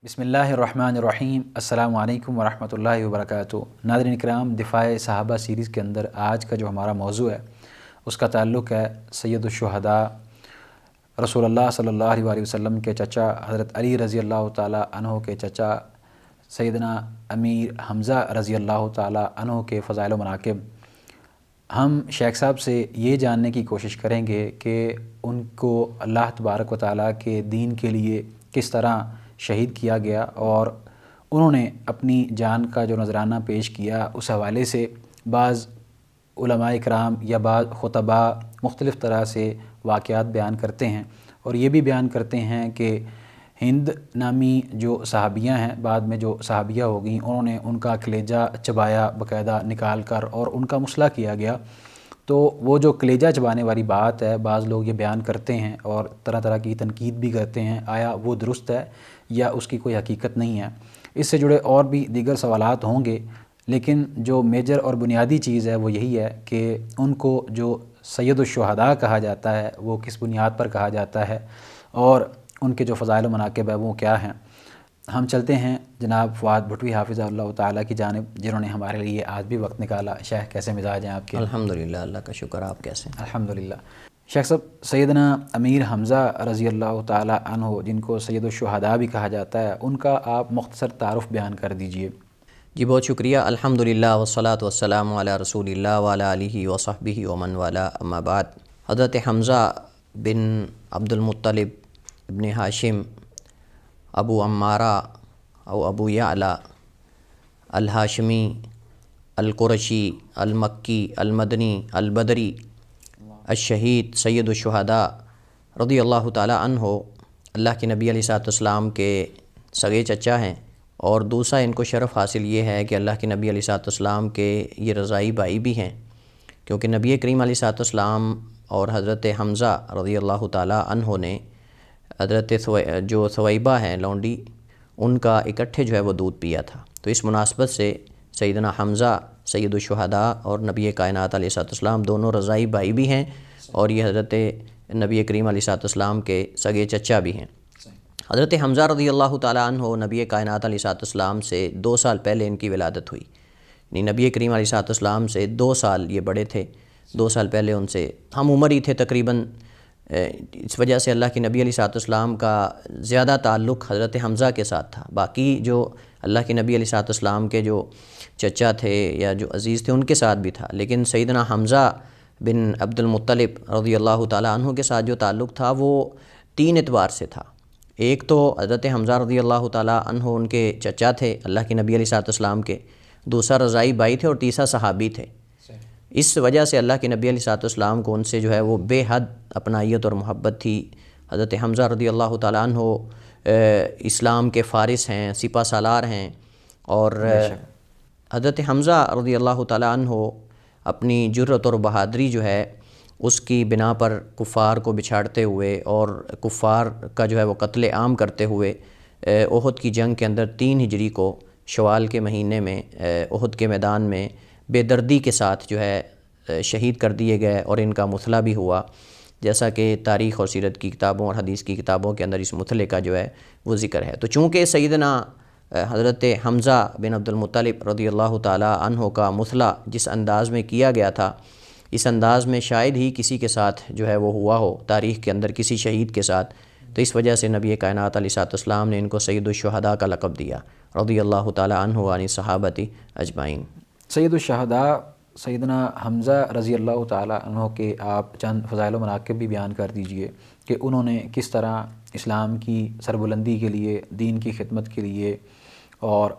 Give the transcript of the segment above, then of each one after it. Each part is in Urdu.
بسم اللہ الرحمن الرحیم۔ السلام علیکم ورحمۃ اللہ وبرکاتہ۔ ناظرین کرام، دفاع صحابہ سیریز کے اندر آج کا جو ہمارا موضوع ہے اس کا تعلق ہے سید الشہداء رسول اللہ صلی اللہ علیہ وسلم کے چچا حضرت علی رضی اللہ تعالیٰ عنہ کے چچا سیدنا امیر حمزہ رضی اللہ تعالیٰ عنہ کے فضائل و مناقب۔ ہم شیخ صاحب سے یہ جاننے کی کوشش کریں گے کہ ان کو اللہ تبارک و تعالیٰ کے دین کے لیے کس طرح شہید کیا گیا اور انہوں نے اپنی جان کا جو نذرانہ پیش کیا، اس حوالے سے بعض علماء کرام یا بعض خطباء مختلف طرح سے واقعات بیان کرتے ہیں، اور یہ بھی بیان کرتے ہیں کہ ہند نامی جو صحابیاں ہیں، بعد میں جو صحابیہ ہو گئیں، انہوں نے ان کا کلیجہ چبایا باقاعدہ نکال کر اور ان کا مصلح کیا گیا۔ تو وہ جو کلیجہ چبانے والی بات ہے، بعض لوگ یہ بیان کرتے ہیں اور طرح طرح کی تنقید بھی کرتے ہیں، آیا وہ درست ہے یا اس کی کوئی حقیقت نہیں ہے؟ اس سے جڑے اور بھی دیگر سوالات ہوں گے، لیکن جو میجر اور بنیادی چیز ہے وہ یہی ہے کہ ان کو جو سید الشہداء کہا جاتا ہے وہ کس بنیاد پر کہا جاتا ہے اور ان کے جو فضائل و مناقب ہے وہ کیا ہیں۔ ہم چلتے ہیں جناب فؤاد بھٹوی حافظہ اللہ تعالیٰ کی جانب، جنہوں نے ہمارے لیے آج بھی وقت نکالا۔ شیخ کیسے مزاج ہیں آپ کے؟ الحمدللہ، اللہ کا شکر۔ آپ کیسے ہیں؟ الحمدللہ۔ شیخ صاحب، سیدنا امیر حمزہ رضی اللہ تعالیٰ عنہ، جن کو سید الشہداء بھی کہا جاتا ہے، ان کا آپ مختصر تعارف بیان کر دیجئے۔ جی بہت شکریہ۔ الحمدللہ والصلاۃ والسلام علی رسول اللہ وعلی آلہ وصحبہ ومن والا، اما بعد۔ حضرت حمزہ بن عبد المطلب ابن ہاشم ابو عمارہ او ابو یعلا الہاشمی القرشی المکی المدنی البدری الشہید سید الشہداء رضی اللہ تعالی عنہ اللہ کے نبی علیہ السلام کے سگے چچا ہیں، اور دوسرا ان کو شرف حاصل یہ ہے کہ اللہ کے نبی علیہ السلام کے یہ رضائی بھائی بھی ہیں، کیونکہ نبی کریم علیہ السلام اور حضرت حمزہ رضی اللہ تعالی عنہ نے حضرت جو ثویبہ ہیں لونڈی، ان کا اکٹھے جو ہے وہ دودھ پیا تھا۔ تو اس مناسبت سے سیدنا حمزہ سید الشہداء اور نبی کائنات علیہ السلام دونوں رضائی بھائی بھی ہیں، اور یہ حضرت نبی کریم علیہ السلام کے سگے چچا بھی ہیں۔ حضرت حمزہ رضی اللہ تعالیٰ عنہ نبی کائنات علیہ السلام سے 2 سال پہلے ان کی ولادت ہوئی، یعنی نبی کریم علیہ السلام سے 2 سال یہ بڑے تھے، 2 سال پہلے ان سے ہم عمر ہی تھے تقریباً۔ اس وجہ سے اللہ کے نبی علیہ السلام کا زیادہ تعلق حضرت حمزہ کے ساتھ تھا، باقی جو اللہ کے نبی علیہ السلام کے جو چچا تھے یا جو عزیز تھے ان کے ساتھ بھی تھا، لیکن سیدنا حمزہ بن عبد المطلب رضی اللہ تعالیٰ عنہ کے ساتھ جو تعلق تھا وہ 3 اعتبار سے تھا۔ ایک تو حضرت حمزہ رضی اللہ تعالیٰ عنہ ان کے چچا تھے اللہ کے نبی علیہ السلام کے، دوسرا رضائی بھائی تھے، اور تیسرا صحابی تھے۔ اس وجہ سے اللہ کے نبی علیہ السلام کو ان سے جو ہے وہ بے حد اپنائیت اور محبت تھی۔ حضرت حمزہ رضی اللہ تعالیٰ عنہ اسلام کے فارس ہیں، سپہ سالار ہیں، اور حضرت حمزہ رضی اللہ تعالیٰ عنہ اپنی جرأت اور بہادری جو ہے اس کی بنا پر کفار کو بچھاڑتے ہوئے اور کفار کا جو ہے وہ قتل عام کرتے ہوئے احد کی جنگ کے اندر 3 ہجری کو شوال کے مہینے میں احد کے میدان میں بے دردی کے ساتھ جو ہے شہید کر دیے گئے، اور ان کا مثلہ بھی ہوا، جیسا کہ تاریخ اور سیرت کی کتابوں اور حدیث کی کتابوں کے اندر اس مثلے کا جو ہے وہ ذکر ہے۔ تو چونکہ سیدنا حضرت حمزہ بن عبد المطلب رضی اللہ تعالی عنہ کا مثلہ جس انداز میں کیا گیا تھا، اس انداز میں شاید ہی کسی کے ساتھ جو ہے وہ ہوا ہو تاریخ کے اندر، کسی شہید کے ساتھ، تو اس وجہ سے نبی کائنات علیہ السلام نے ان کو سید الشہداء کا لقب دیا رضی اللہ تعالی عنہ عن صحابتی اجمعین۔ سید الشہداء سیدنا حمزہ رضی اللہ تعالیٰ عنہ کے آپ چند فضائل و مناقب بھی بیان کر دیجئے کہ انہوں نے کس طرح اسلام کی سربلندی کے لیے، دین کی خدمت کے لیے اور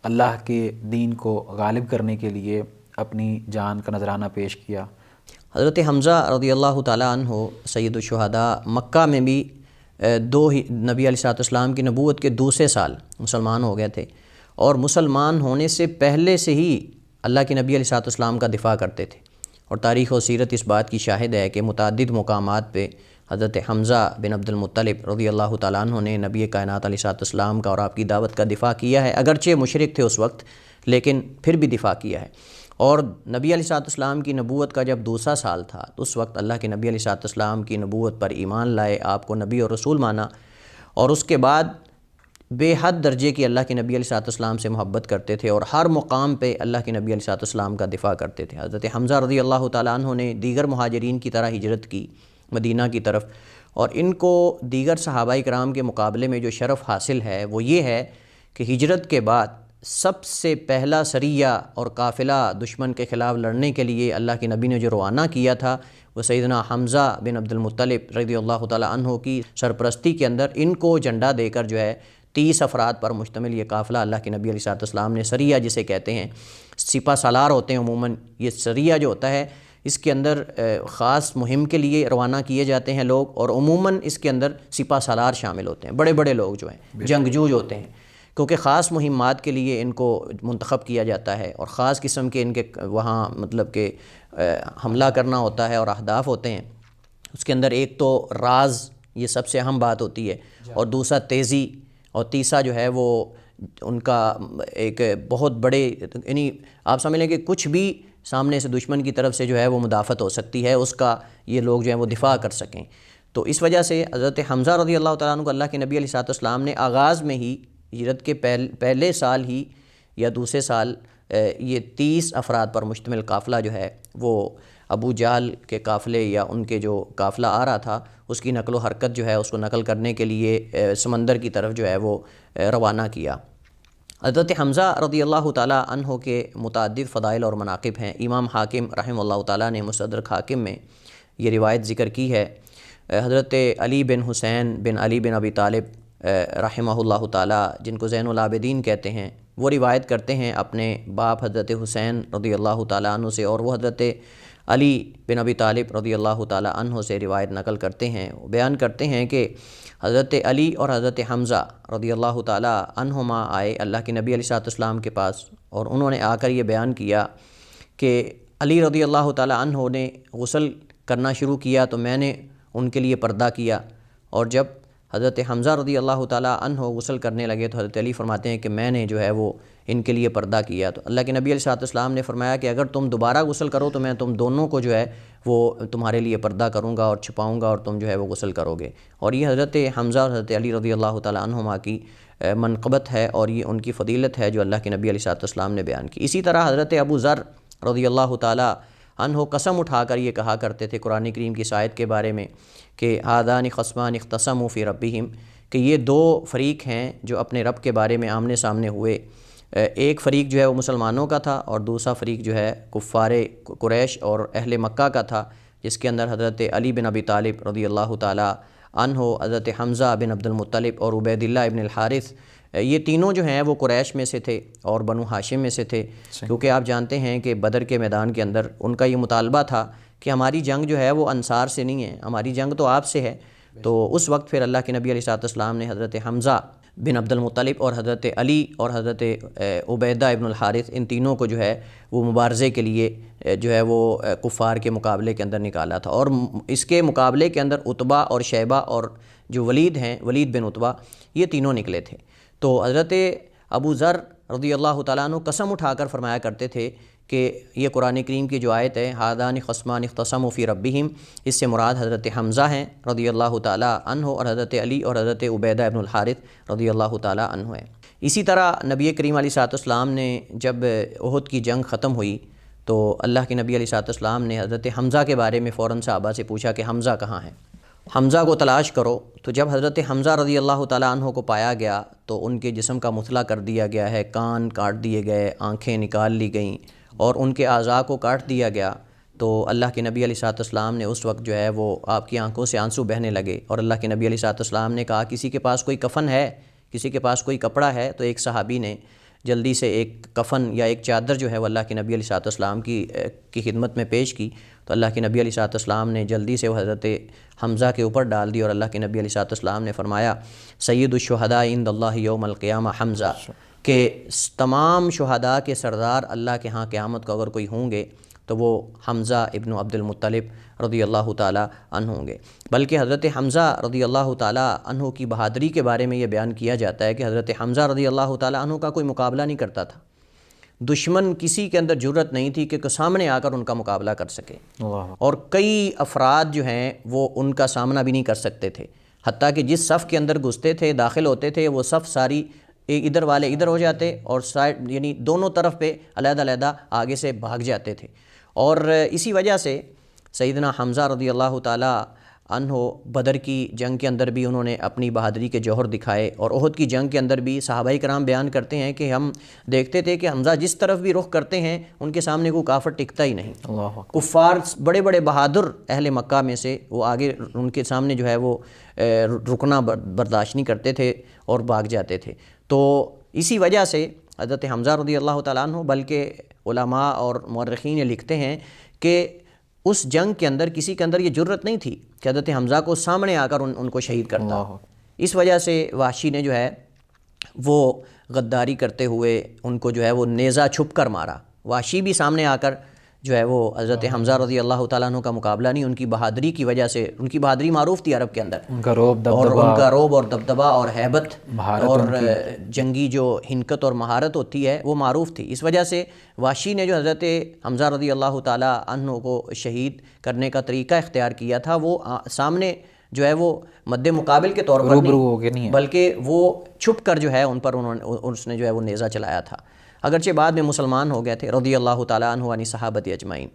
اللہ کے دین کو غالب کرنے کے لیے اپنی جان کا نذرانہ پیش کیا۔ حضرت حمزہ رضی اللہ تعالیٰ عنہ سید الشہداء مکہ میں بھی نبی علیہ السلام کی نبوت کے 2 سال مسلمان ہو گئے تھے، اور مسلمان ہونے سے پہلے سے ہی اللہ کے نبی علیہ السلام کا دفاع کرتے تھے، اور تاریخ و سیرت اس بات کی شاہد ہے کہ متعدد مقامات پہ حضرت حمزہ بن عبد المطلب رضی اللہ تعالیٰ عنہ نے نبی کائنات علیہ السلام کا اور آپ کی دعوت کا دفاع کیا ہے، اگرچہ مشرک تھے اس وقت لیکن پھر بھی دفاع کیا ہے۔ اور نبی علیہ السلام کی نبوت کا جب 2 سال تھا تو اس وقت اللہ کے نبی علیہ السلام کی نبوت پر ایمان لائے، آپ کو نبی اور رسول مانا، اور اس کے بعد بے حد درجے کی اللہ کے نبی علیہ الصلوۃ والسلام سے محبت کرتے تھے اور ہر مقام پہ اللہ کے نبی علیہ الصلوۃ والسلام کا دفاع کرتے تھے۔ حضرت حمزہ رضی اللہ تعالیٰ عنہ نے دیگر مہاجرین کی طرح ہجرت کی مدینہ کی طرف، اور ان کو دیگر صحابہ کرام کے مقابلے میں جو شرف حاصل ہے وہ یہ ہے کہ ہجرت کے بعد سب سے پہلا سریہ اور قافلہ دشمن کے خلاف لڑنے کے لیے اللہ کے نبی نے جو روانہ کیا تھا وہ سیدنا حمزہ بن عبد المطلب رضی اللہ تعالیٰ عنہ کی سرپرستی کے اندر ان کو جھنڈا دے کر جو ہے 30 افراد پر مشتمل یہ قافلہ اللہ کے نبی علیہ الصلوۃ والسلام نے، سریہ جسے کہتے ہیں، سپہ سالار ہوتے ہیں عموماً، یہ سریہ جو ہوتا ہے اس کے اندر خاص مہم کے لیے روانہ کیے جاتے ہیں لوگ، اور عموماً اس کے اندر سپہ سالار شامل ہوتے ہیں، بڑے بڑے لوگ جو ہیں جنگجو جو ہوتے ہیں، کیونکہ خاص مہمات کے لیے ان کو منتخب کیا جاتا ہے اور خاص قسم کے ان کے وہاں مطلب کہ حملہ کرنا ہوتا ہے اور اہداف ہوتے ہیں۔ اس کے اندر ایک تو راز، یہ سب سے اہم بات ہوتی ہے، اور دوسرا تیزی، اور تیسرا جو ہے وہ ان کا ایک بہت بڑے، یعنی آپ سمجھ لیں کہ کچھ بھی سامنے سے دشمن کی طرف سے جو ہے وہ مدافعت ہو سکتی ہے اس کا، یہ لوگ جو ہیں وہ دفاع کر سکیں۔ تو اس وجہ سے حضرت حمزہ رضی اللہ تعالیٰ عنہ کو اللہ کے نبی علیہ الصلوۃ والسلام نے آغاز میں ہی ہجرت کے پہلے سال ہی یا دوسرے سال یہ 30 افراد پر مشتمل قافلہ جو ہے وہ ابو جہل کے قافلے یا ان کے جو قافلہ آ رہا تھا اس کی نقل و حرکت جو ہے اس کو نقل کرنے کے لیے سمندر کی طرف جو ہے وہ روانہ کیا۔ حضرت حمزہ رضی اللہ تعالیٰ عنہ کے متعدد فضائل اور مناقب ہیں۔ امام حاکم رحمہ اللہ تعالیٰ نے مستدرک حاکم میں یہ روایت ذکر کی ہے۔ حضرت علی بن حسین بن علی بن ابی طالب رحمہ اللہ تعالیٰ، جن کو زین العابدین کہتے ہیں، وہ روایت کرتے ہیں اپنے باپ حضرت حسین رضی اللہ تعالیٰ عنہ سے، اور وہ حضرت علی بن ابی طالب رضی اللہ تعالیٰ عنہ سے روایت نقل کرتے ہیں، بیان کرتے ہیں کہ حضرت علی اور حضرت حمزہ رضی اللہ تعالیٰ عنہما آئے اللہ کے نبی علیہ الصلوۃ والسلام کے پاس، اور انہوں نے آ کر یہ بیان کیا کہ علی رضی اللہ تعالیٰ عنہ نے غسل کرنا شروع کیا تو میں نے ان کے لیے پردہ کیا، اور جب حضرت حمزہ رضی اللہ تعالیٰ عنہ غسل کرنے لگے تو حضرت علی فرماتے ہیں کہ میں نے جو ہے وہ ان کے لیے پردہ کیا۔ تو اللہ کے نبی علیہ الصلوۃ والسلام نے فرمایا کہ اگر تم دوبارہ غسل کرو تو میں تم دونوں کو جو ہے وہ تمہارے لیے پردہ کروں گا اور چھپاؤں گا، اور تم جو ہے وہ غسل کرو گے۔ اور یہ حضرت حمزہ اور حضرت علی رضی اللہ تعالیٰ عنہما کی منقبت ہے اور یہ ان کی فضیلت ہے جو اللہ کے نبی علیہ الصلوۃ والسلام نے بیان کی۔ اسی طرح حضرت ابو ذر رضی اللہ تعالیٰ عنہ قسم اٹھا کر یہ کہا کرتے تھے قرآن کریم کی اس آیت کے بارے میں کہ ھذان خصمان اختصموا فی ربہم، کہ یہ دو فریق ہیں جو اپنے رب کے بارے میں آمنے سامنے ہوئے، ایک فریق جو ہے وہ مسلمانوں کا تھا اور دوسرا فریق جو ہے کفار قریش اور اہل مکہ کا تھا، جس کے اندر حضرت علی بن ابی طالب رضی اللہ تعالیٰ عنہ، حضرت حمزہ بن عبد المطلب اور عبید اللہ ابن الحارث، یہ تینوں جو ہیں وہ قریش میں سے تھے اور بنو ہاشم میں سے تھے، کیونکہ آپ جانتے ہیں کہ بدر کے میدان کے اندر ان کا یہ مطالبہ تھا کہ ہماری جنگ جو ہے وہ انصار سے نہیں ہے، ہماری جنگ تو آپ سے ہے۔ تو اس وقت پھر اللہ کے نبی علیہ الصلوۃ والسلام نے حضرت حمزہ بن عبد المطلب اور حضرت علی اور حضرت عبیدہ ابن الحارث، ان تینوں کو جو ہے وہ مبارزے کے لیے جو ہے وہ کفار کے مقابلے کے اندر نکالا تھا، اور اس کے مقابلے کے اندر عتبہ اور شیبہ اور جو ولید ہیں، ولید بن عتبہ، یہ تینوں نکلے تھے۔ تو حضرت ابو ذر رضی اللہ تعالیٰ عنہ قسم اٹھا کر فرمایا کرتے تھے کہ یہ قرآن کریم کی جو آیت ہے ھذان خصمان اختصموا فی ربہم، اس سے مراد حضرت حمزہ ہیں رضی اللہ تعالیٰ عنہ، اور حضرت علی اور حضرت عبیدہ ابن الحارث رضی اللہ تعالیٰ عنہ ہیں۔ اسی طرح نبی کریم علیہ الصلوۃ والسلام نے جب احد کی جنگ ختم ہوئی تو اللہ کے نبی علیہ الصلوۃ والسلام نے حضرت حمزہ کے بارے میں فوراً صحابہ سے پوچھا کہ حمزہ کہاں ہے، حمزہ کو تلاش کرو۔ تو جب حضرت حمزہ رضی اللہ تعالیٰ عنہ کو پایا گیا تو ان کے جسم کا مثلا کر دیا گیا ہے، کان کاٹ دیے گئے، آنکھیں نکال لی گئیں اور ان کے اعضاء کو کاٹ دیا گیا۔ تو اللہ کے نبی علیہ الصلوۃ والسلام نے اس وقت جو ہے وہ آپ کی آنکھوں سے آنسو بہنے لگے، اور اللہ کے نبی علیہ الصلوۃ والسلام نے کہا کسی کے پاس کوئی کفن ہے، کسی کے پاس کوئی کپڑا ہے؟ تو ایک صحابی نے جلدی سے ایک کفن یا ایک چادر جو ہے وہ اللہ کے نبی علیہ الصلوۃ والسلام کی خدمت میں پیش کی، تو اللہ کے نبی علیہ الصلوۃ والسلام نے جلدی سے وہ حضرت حمزہ کے اوپر ڈال دی، اور اللہ کے نبی علیہ الصلوۃ والسلام نے فرمایا سید الشہداء عند اللہ یوم القیامہ حمزہ، کہ تمام شہداء کے سردار اللہ کے ہاں قیامت کو اگر کوئی ہوں گے تو وہ حمزہ ابن عبد المطلب رضی اللہ تعالیٰ عنہ ہوں گے۔ بلکہ حضرت حمزہ رضی اللہ تعالیٰ عنہ کی بہادری کے بارے میں یہ بیان کیا جاتا ہے کہ حضرت حمزہ رضی اللہ تعالیٰ عنہ کا کوئی مقابلہ نہیں کرتا تھا، دشمن کسی کے اندر جرت نہیں تھی کہ سامنے آ کر ان کا مقابلہ کر سکے، اور کئی افراد جو ہیں وہ ان کا سامنا بھی نہیں کر سکتے تھے، حتیٰ کہ جس صف کے اندر گھستے تھے، داخل ہوتے تھے، وہ صف ساری ادھر والے ادھر ہو جاتے اور سائڈ یعنی دونوں طرف پہ علیحدہ علیحدہ آگے سے بھاگ جاتے تھے۔ اور اسی وجہ سے سیدنا حمزہ رضی اللہ تعالی عنہ بدر کی جنگ کے اندر بھی انہوں نے اپنی بہادری کے جوہر دکھائے، اور احد کی جنگ کے اندر بھی صحابہ کرام بیان کرتے ہیں کہ ہم دیکھتے تھے کہ حمزہ جس طرف بھی رخ کرتے ہیں ان کے سامنے کوئی کافر ٹکتا ہی نہیں۔ کفار بڑے بڑے بہادر اہل مکہ میں سے وہ آگے ان کے سامنے جو ہے وہ رکنا برداشت نہیں کرتے تھے اور بھاگ جاتے تھے۔ تو اسی وجہ سے حضرت حمزہ رضی اللہ تعالیٰ عنہ، بلکہ علماء اور مورخین یہ لکھتے ہیں کہ اس جنگ کے اندر کسی کے اندر یہ جرت نہیں تھی کہ حضرت حمزہ کو سامنے آ کر ان کو شہید کرتا۔ اس وجہ سے وحشی نے جو ہے وہ غداری کرتے ہوئے ان کو جو ہے وہ نیزہ چھپ کر مارا۔ وحشی بھی سامنے آ کر جو ہے وہ حضرت حمزہ رضی اللہ تعالیٰ عنہ کا مقابلہ نہیں، ان کی بہادری کی وجہ سے، ان کی بہادری معروف تھی عرب کے اندر، ان کا روب اور دبدبہ اور ہیبت اور جنگی جو حنکت اور مہارت ہوتی ہے وہ معروف تھی۔ اس وجہ سے وحشی نے جو حضرت حمزہ رضی اللہ تعالیٰ عنہ کو شہید کرنے کا طریقہ اختیار کیا تھا، وہ سامنے جو ہے وہ مد مقابل کے طور پر نہیں بلکہ وہ چھپ کر جو ہے ان پر اس نے جو ہے وہ نیزہ چلایا تھا، اگرچہ بعد میں مسلمان ہو گئے تھے رضی اللہ تعالیٰ عنہ عن صحابت اجمعین۔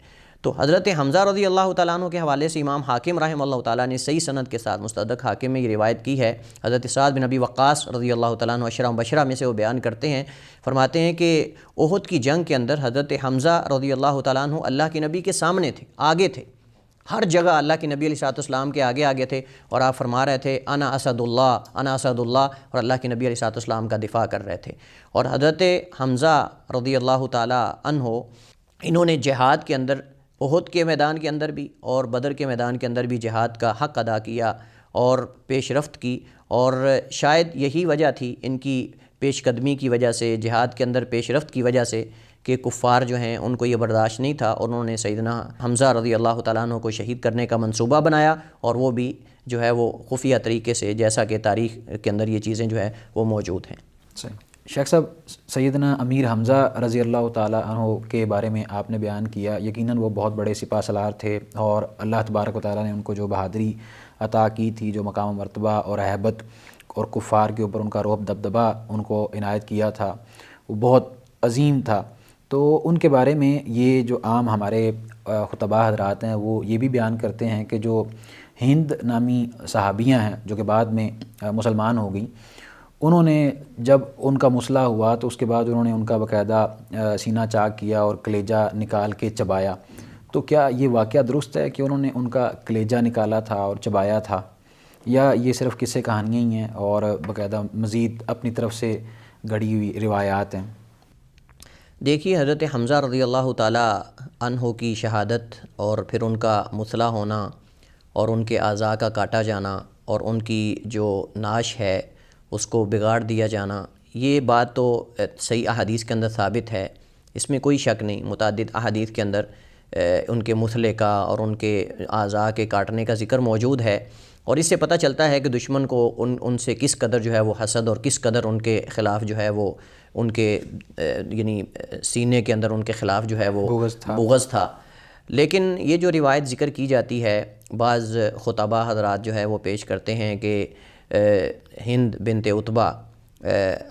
تو حضرت حمزہ رضی اللہ تعالیٰ عنہ کے حوالے سے امام حاکم رحمہ اللہ تعالیٰ نے صحیح سند کے ساتھ مستدرک حاکم میں یہ روایت کی ہے۔ حضرت سعد بن ابی وقاص رضی اللہ تعالیٰ عنہ عشرہ مبشرہ میں سے وہ بیان کرتے ہیں، فرماتے ہیں کہ احد کی جنگ کے اندر حضرت حمزہ رضی اللہ تعالیٰ عنہ اللہ کے نبی کے سامنے تھے، آگے تھے، ہر جگہ اللہ کے نبی علیہ السلام کے آگے تھے، اور آپ فرما رہے تھے انا اسد اللہ، اور اللہ کے نبی علیہ السلام کا دفاع کر رہے تھے۔ اور حضرت حمزہ رضی اللہ تعالی عنہ انہوں نے جہاد کے اندر، احد کے میدان کے اندر بھی اور بدر کے میدان کے اندر بھی جہاد کا حق ادا کیا اور پیش رفت کی، اور شاید یہی وجہ تھی ان کی پیش قدمی کی وجہ سے، جہاد کے اندر پیش رفت کی وجہ سے، کہ کفار جو ہیں ان کو یہ برداشت نہیں تھا، اور انہوں نے سیدنا حمزہ رضی اللہ تعالیٰ عنہ کو شہید کرنے کا منصوبہ بنایا، اور وہ بھی جو ہے وہ خفیہ طریقے سے، جیسا کہ تاریخ کے اندر یہ چیزیں جو ہے وہ موجود ہیں۔ صحیح۔ شیخ صاحب، سیدنا امیر حمزہ رضی اللہ تعالیٰ عنہ کے بارے میں آپ نے بیان کیا، یقیناً وہ بہت بڑے سپہ سالار تھے، اور اللہ تبارک و تعالیٰ نے ان کو جو بہادری عطا کی تھی، جو مقام و مرتبہ اور ہیبت اور کفار کے اوپر ان کا رعب دبدبہ ان کو عنایت کیا تھا، وہ بہت عظیم تھا۔ تو ان کے بارے میں یہ جو عام ہمارے خطباء حضرات ہیں وہ یہ بھی بیان کرتے ہیں کہ جو ہند نامی صحابیاں ہیں جو کہ بعد میں مسلمان ہو گئیں، انہوں نے جب ان کا مسئلہ ہوا تو اس کے بعد انہوں نے ان کا باقاعدہ سینہ چاک کیا اور کلیجہ نکال کے چبایا۔ تو کیا یہ واقعہ درست ہے کہ انہوں نے ان کا کلیجہ نکالا تھا اور چبایا تھا، یا یہ صرف قصے کہانیاں ہی ہیں اور باقاعدہ مزید اپنی طرف سے گھڑی ہوئی روایات ہیں؟ دیکھیے، حضرت حمزہ رضی اللہ تعالیٰ عنہ کی شہادت اور پھر ان کا مثلا ہونا اور ان کے اعضاء کا کاٹا جانا اور ان کی جو نعش ہے اس کو بگاڑ دیا جانا، یہ بات تو صحیح احادیث کے اندر ثابت ہے، اس میں کوئی شک نہیں۔ متعدد احادیث کے اندر ان کے مثلے کا اور ان کے اعضاء کے کاٹنے کا ذکر موجود ہے، اور اس سے پتہ چلتا ہے کہ دشمن کو ان سے کس قدر جو ہے وہ حسد اور کس قدر ان کے خلاف جو ہے وہ ان کے یعنی سینے کے اندر ان کے خلاف جو ہے وہ بغض تھا۔ لیکن یہ جو روایت ذکر کی جاتی ہے، بعض خطباء حضرات جو ہے وہ پیش کرتے ہیں کہ ہند بنت عتبہ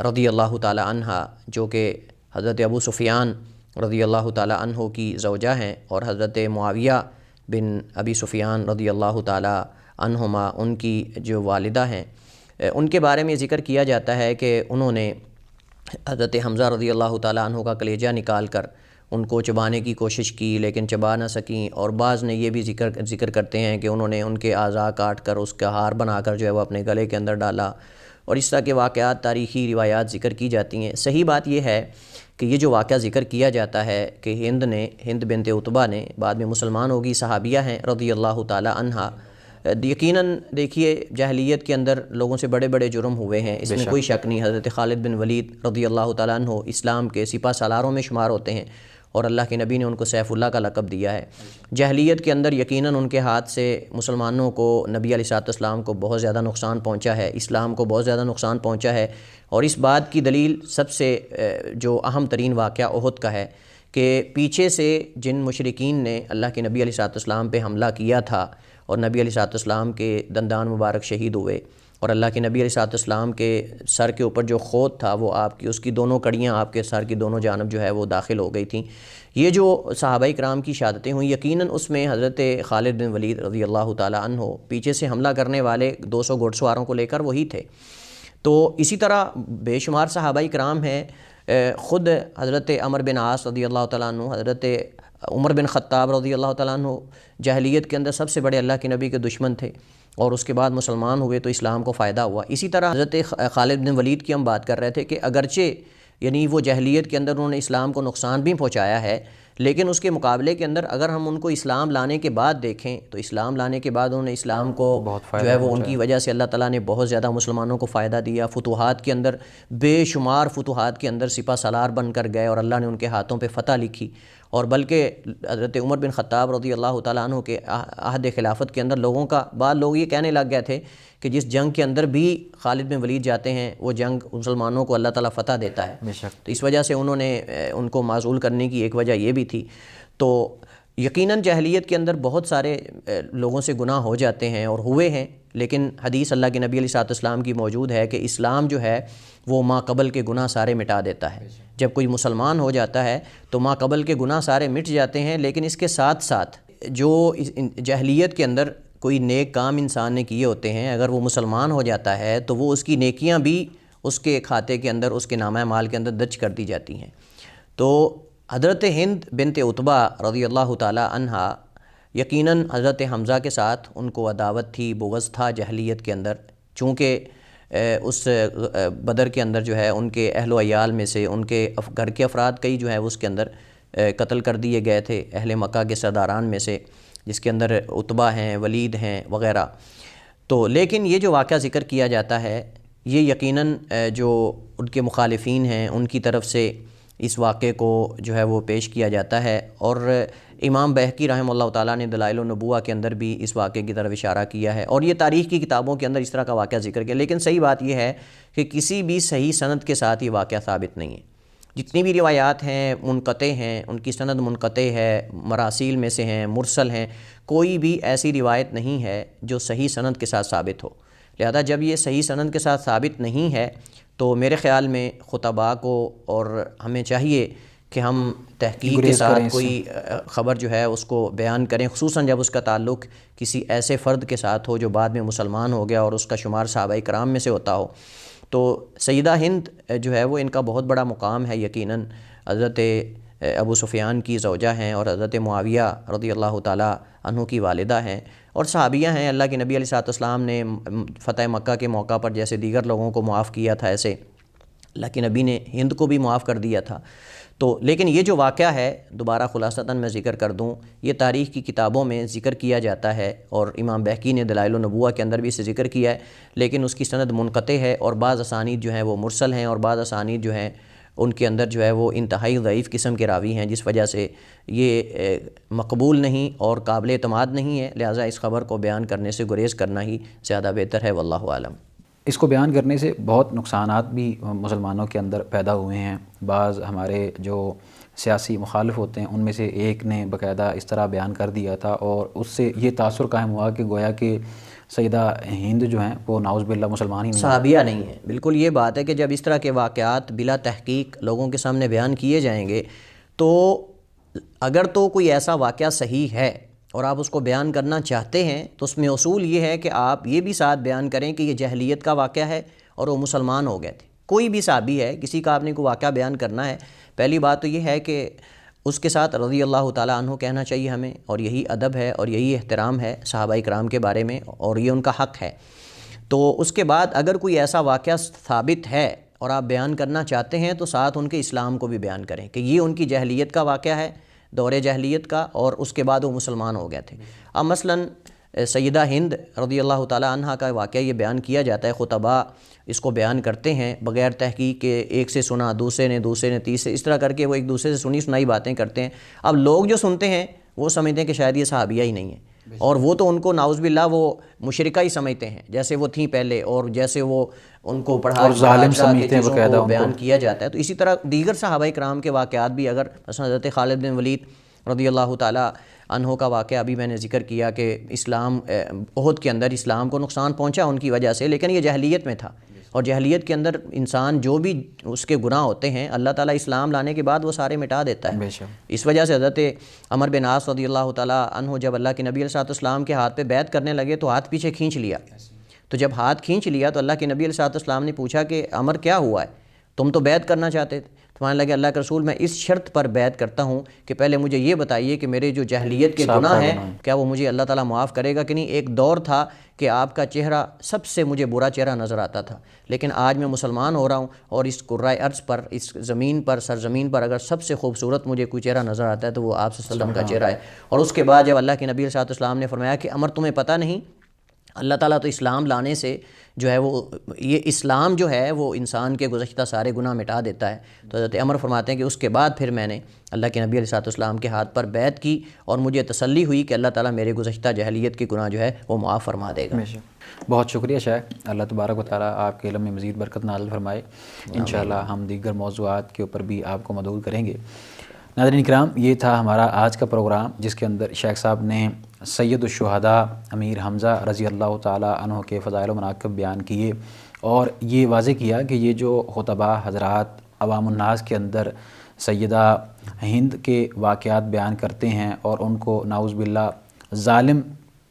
رضی اللہ تعالی عنہ، جو کہ حضرت ابو سفیان رضی اللہ تعالی عنہ کی زوجہ ہیں، اور حضرت معاویہ بن ابی سفیان رضی اللہ تعالی عنہما ان کی جو والدہ ہیں، ان کے بارے میں ذکر کیا جاتا ہے کہ انہوں نے حضرت حمزہ رضی اللہ تعالیٰ عنہ کا کلیجہ نکال کر ان کو چبانے کی کوشش کی لیکن چبا نہ سکیں، اور بعض نے یہ بھی ذکر کرتے ہیں کہ انہوں نے ان کے اعضاء کاٹ کر اس کا ہار بنا کر جو ہے وہ اپنے گلے کے اندر ڈالا، اور اس طرح کے واقعات، تاریخی روایات ذکر کی جاتی ہیں۔ صحیح بات یہ ہے کہ یہ جو واقعہ ذکر کیا جاتا ہے کہ ہند بنت عتبہ نے بعد میں مسلمان ہوگی، صحابیہ ہیں رضی اللہ تعالیٰ عنہ، یقیناً دیکھیے جاہلیت کے اندر لوگوں سے بڑے بڑے جرم ہوئے ہیں، اس میں کوئی شک نہیں۔ حضرت خالد بن ولید رضی اللہ تعالیٰ عنہ اسلام کے سپہ سالاروں میں شمار ہوتے ہیں، اور اللہ کے نبی نے ان کو سیف اللہ کا لقب دیا ہے۔ جاہلیت کے اندر یقیناً ان کے ہاتھ سے مسلمانوں کو، نبی علیہ السلام کو بہت زیادہ نقصان پہنچا ہے، اسلام کو بہت زیادہ نقصان پہنچا ہے، اور اس بات کی دلیل سب سے جو اہم ترین واقعہ احد کا ہے کہ پیچھے سے جن مشرکین نے اللہ کے نبی علیہ السلام پہ حملہ کیا تھا، اور نبی علیہ السلام کے دندان مبارک شہید ہوئے، اور اللہ کے نبی علیہ السلام کے سر کے اوپر جو خود تھا وہ آپ کی، اس کی دونوں کڑیاں آپ کے سر کی دونوں جانب جو ہے وہ داخل ہو گئی تھیں۔ یہ جو صحابہ کرام کی شہادتیں ہوئیں، یقیناً اس میں حضرت خالد بن ولید رضی اللہ تعالیٰ عنہ پیچھے سے حملہ کرنے والے 200 گھوڑ سواروں کو لے کر وہی تھے۔ تو اسی طرح بے شمار صحابہ کرام ہیں، خود حضرت عمر بن عاص رضی اللہ تعالیٰ عنہ، حضرت عمر بن خطاب رضی اللہ تعالیٰ عنہ جاہلیت کے اندر سب سے بڑے اللہ کے نبی کے دشمن تھے، اور اس کے بعد مسلمان ہوئے تو اسلام کو فائدہ ہوا۔ اسی طرح حضرت خالد بن ولید کی ہم بات کر رہے تھے کہ اگرچہ یعنی وہ جاہلیت کے اندر انہوں نے اسلام کو نقصان بھی پہنچایا ہے، لیکن اس کے مقابلے کے اندر اگر ہم ان کو اسلام لانے کے بعد دیکھیں تو اسلام لانے کے بعد انہوں نے اسلام کو جو ہے وہ ان کی وجہ سے اللہ تعالیٰ نے بہت زیادہ مسلمانوں کو فائدہ دیا، فتوحات کے اندر بے شمار فتوحات کے اندر سپہ سالار بن کر گئے، اور اللہ نے ان کے ہاتھوں پہ فتح لکھی۔ اور بلکہ حضرت عمر بن خطاب رضی اللہ تعالیٰ عنہ کے عہد خلافت کے اندر لوگوں کا بعض لوگ یہ کہنے لگ گئے تھے کہ جس جنگ کے اندر بھی خالد بن ولید جاتے ہیں وہ جنگ مسلمانوں کو اللہ تعالیٰ فتح دیتا ہے، تو اس وجہ سے انہوں نے ان کو معزول کرنے کی ایک وجہ یہ بھی تھی۔ تو یقیناً جاہلیت کے اندر بہت سارے لوگوں سے گناہ ہو جاتے ہیں اور ہوئے ہیں، لیکن حدیث اللہ کے نبی علیہ السلام کی موجود ہے کہ اسلام جو ہے وہ ما قبل کے گناہ سارے مٹا دیتا ہے۔ جب کوئی مسلمان ہو جاتا ہے تو ما قبل کے گناہ سارے مٹ جاتے ہیں، لیکن اس کے ساتھ ساتھ جو جاہلیت کے اندر کوئی نیک کام انسان نے کیے ہوتے ہیں، اگر وہ مسلمان ہو جاتا ہے تو وہ اس کی نیکیاں بھی اس کے کھاتے کے اندر، اس کے نامہ اعمال کے اندر درج کر دی جاتی ہیں۔ تو حضرت ہند بنت عتبہ رضی اللہ تعالی عنہا، یقیناً حضرت حمزہ کے ساتھ ان کو عداوت تھی، بغض تھا جاہلیت کے اندر، چونکہ اس بدر کے اندر جو ہے ان کے اہل و عیال میں سے ان کے گھر کے افراد کئی جو ہے اس کے اندر قتل کر دیے گئے تھے، اہل مکہ کے سرداران میں سے، جس کے اندر عتبہ ہیں، ولید ہیں وغیرہ۔ تو لیکن یہ جو واقعہ ذکر کیا جاتا ہے یہ یقیناً جو ان کے مخالفین ہیں ان کی طرف سے اس واقعے کو جو ہے وہ پیش کیا جاتا ہے، اور امام بہقی رحمہ اللہ تعالیٰ نے دلائل النبوہ کے اندر بھی اس واقعے کی طرف اشارہ کیا ہے، اور یہ تاریخ کی کتابوں کے اندر اس طرح کا واقعہ ذکر کیا، لیکن صحیح بات یہ ہے کہ کسی بھی صحیح سند کے ساتھ یہ واقعہ ثابت نہیں ہے۔ جتنی بھی روایات ہیں منقطع ہیں، ان کی سند منقطع ہے، مراسیل میں سے ہیں، مرسل ہیں، کوئی بھی ایسی روایت نہیں ہے جو صحیح سند کے ساتھ ثابت ہو۔ لہذا جب یہ صحیح سند کے ساتھ ثابت نہیں ہے تو میرے خیال میں خطباء کو اور ہمیں چاہیے کہ ہم تحقیق کے ساتھ کوئی خبر جو ہے اس کو بیان کریں، خصوصاً جب اس کا تعلق کسی ایسے فرد کے ساتھ ہو جو بعد میں مسلمان ہو گیا اور اس کا شمار صحابہ کرام میں سے ہوتا ہو۔ تو سیدہ ہند جو ہے وہ ان کا بہت بڑا مقام ہے، یقیناً حضرت ابو سفیان کی زوجہ ہیں اور حضرت معاویہ رضی اللہ تعالیٰ عنہ کی والدہ ہیں، اور صحابیہ ہیں۔ اللہ کے نبی علیہ السلام نے فتح مکہ کے موقع پر جیسے دیگر لوگوں کو معاف کیا تھا، ایسے اللہ کے نبی نے ہند کو بھی معاف کر دیا تھا۔ تو لیکن یہ جو واقعہ ہے دوبارہ خلاصتاً میں ذکر کر دوں، یہ تاریخ کی کتابوں میں ذکر کیا جاتا ہے، اور امام بہقی نے دلائل النبوہ کے اندر بھی اسے ذکر کیا ہے، لیکن اس کی سند منقطع ہے، اور بعض اسانید جو ہیں وہ مرسل ہیں، اور بعض اسانید جو ہیں ان کے اندر جو ہے وہ انتہائی ضعیف قسم کے راوی ہیں، جس وجہ سے یہ مقبول نہیں اور قابل اعتماد نہیں ہے، لہٰذا اس خبر کو بیان کرنے سے گریز کرنا ہی زیادہ بہتر ہے، واللہ اعلم۔ اس کو بیان کرنے سے بہت نقصانات بھی مسلمانوں کے اندر پیدا ہوئے ہیں۔ بعض ہمارے جو سیاسی مخالف ہوتے ہیں ان میں سے ایک نے باقاعدہ اس طرح بیان کر دیا تھا، اور اس سے یہ تاثر قائم ہوا کہ گویا کہ سیدہ ہند جو ہیں وہ نعوذ باللہ مسلمان ہی نہیں، صحابیہ نہیں ہیں۔ بالکل یہ بات ہے کہ جب اس طرح کے واقعات بلا تحقیق لوگوں کے سامنے بیان کیے جائیں گے تو اگر تو کوئی ایسا واقعہ صحیح ہے اور آپ اس کو بیان کرنا چاہتے ہیں تو اس میں اصول یہ ہے کہ آپ یہ بھی ساتھ بیان کریں کہ یہ جاہلیت کا واقعہ ہے اور وہ مسلمان ہو گئے تھے۔ کوئی بھی صحابی ہے، کسی کا آپ نے کوئی واقعہ بیان کرنا ہے، پہلی بات تو یہ ہے کہ اس کے ساتھ رضی اللہ تعالیٰ عنہ کہنا چاہیے ہمیں، اور یہی ادب ہے اور یہی احترام ہے صحابہ کرام کے بارے میں، اور یہ ان کا حق ہے۔ تو اس کے بعد اگر کوئی ایسا واقعہ ثابت ہے اور آپ بیان کرنا چاہتے ہیں تو ساتھ ان کے اسلام کو بھی بیان کریں کہ یہ ان کی جاہلیت کا واقعہ ہے، دور جاہلیت کا، اور اس کے بعد وہ مسلمان ہو گئے تھے۔ اب مثلاً سیدہ ہند رضی اللہ تعالیٰ عنہ کا واقعہ یہ بیان کیا جاتا ہے، خطباء اس کو بیان کرتے ہیں بغیر تحقیق کے، ایک سے سنا، دوسرے نے تیسرے، اس طرح کر کے وہ ایک دوسرے سے سنی سنائی باتیں کرتے ہیں۔ اب لوگ جو سنتے ہیں وہ سمجھتے ہیں کہ شاید یہ صحابیہ ہی نہیں ہے، اور وہ تو ان کو نعوذ باللہ وہ مشرکہ ہی سمجھتے ہیں جیسے وہ تھیں پہلے، اور جیسے وہ ان کو پڑھا بیان کیا جاتا ہے۔ تو اسی طرح دیگر صحابہ کرام کے واقعات بھی، اگر مثلا حضرت خالد بن ولید رضی اللہ تعالیٰ عنہ کا واقعہ ابھی میں نے ذکر کیا کہ اسلام احد کے اندر اسلام کو نقصان پہنچا ان کی وجہ سے، لیکن یہ جاہلیت میں تھا، اور جاہلیت کے اندر انسان جو بھی اس کے گناہ ہوتے ہیں اللہ تعالیٰ اسلام لانے کے بعد وہ سارے مٹا دیتا ہے۔ اس وجہ سے حضرت عمر بن عاص رضی اللہ تعالیٰ عنہ جب اللہ کے نبی علیہ السلام کے ہاتھ پہ بیعت کرنے لگے تو ہاتھ پیچھے کھینچ لیا، تو جب ہاتھ کھینچ لیا تو اللہ کے نبی علیہ السلام نے پوچھا کہ عمر کیا ہوا ہے، تم تو بیعت کرنا چاہتے تھے؟ تو ماننے لگے اللہ کے رسول میں اس شرط پر بیعت کرتا ہوں کہ پہلے مجھے یہ بتائیے کہ میرے جو جاہلیت کے گناہ ہیں کیا وہ مجھے اللہ تعالیٰ معاف کرے گا کہ نہیں۔ ایک دور تھا کہ آپ کا چہرہ سب سے مجھے برا چہرہ نظر آتا تھا، لیکن آج میں مسلمان ہو رہا ہوں اور اس کرۂ ارض پر، اس زمین پر، سرزمین پر اگر سب سے خوبصورت مجھے کوئی چہرہ نظر آتا ہے تو وہ آپ صلی اللہ علیہ وسلم کا چہرہ ہے۔ اور اس کے بعد جب اللہ کے نبی علیہ السلام نے فرمایا کہ عمر تمہیں پتہ نہیں، اللہ تعالیٰ تو اسلام لانے سے جو ہے وہ یہ اسلام جو ہے وہ انسان کے گزشتہ سارے گناہ مٹا دیتا ہے، تو حضرت عمر فرماتے ہیں کہ اس کے بعد پھر میں نے اللہ کے نبی علیہ السلام کے ہاتھ پر بیعت کی اور مجھے تسلی ہوئی کہ اللہ تعالیٰ میرے گزشتہ جاہلیت کے گناہ جو ہے وہ معاف فرما دے گا۔ بہت شکریہ شیخ، اللہ تبارک و تعالیٰ آپ کے علم میں مزید برکت نازل فرمائے۔ انشاءاللہ ہم دیگر موضوعات کے اوپر بھی آپ کو مدعو کریں گے۔ ناظرین کرام، یہ تھا ہمارا آج کا پروگرام جس کے اندر شیخ صاحب نے سید الشہداء امیر حمزہ رضی اللہ تعالیٰ عنہ کے فضائل و مناقب بیان کیے، اور یہ واضح کیا کہ یہ جو خطباء حضرات عوام الناس کے اندر سیدہ ہند کے واقعات بیان کرتے ہیں اور ان کو نعوذ باللہ ظالم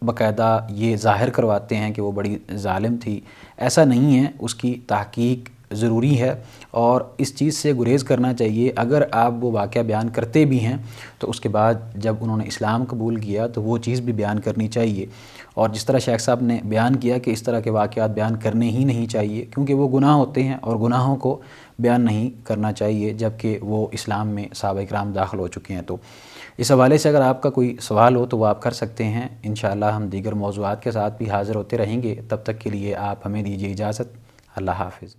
باقاعدہ یہ ظاہر کرواتے ہیں کہ وہ بڑی ظالم تھی، ایسا نہیں ہے، اس کی تحقیق ضروری ہے اور اس چیز سے گریز کرنا چاہیے۔ اگر آپ وہ واقعہ بیان کرتے بھی ہیں تو اس کے بعد جب انہوں نے اسلام قبول کیا تو وہ چیز بھی بیان کرنی چاہیے، اور جس طرح شیخ صاحب نے بیان کیا کہ اس طرح کے واقعات بیان کرنے ہی نہیں چاہیے کیونکہ وہ گناہ ہوتے ہیں اور گناہوں کو بیان نہیں کرنا چاہیے جبکہ وہ اسلام میں صحابہ کرام داخل ہو چکے ہیں۔ تو اس حوالے سے اگر آپ کا کوئی سوال ہو تو وہ آپ کر سکتے ہیں۔ انشاءاللہ ہم دیگر موضوعات کے ساتھ بھی حاضر ہوتے رہیں گے، تب تک کے لیے آپ ہمیں دیجیے اجازت۔ اللہ حافظ۔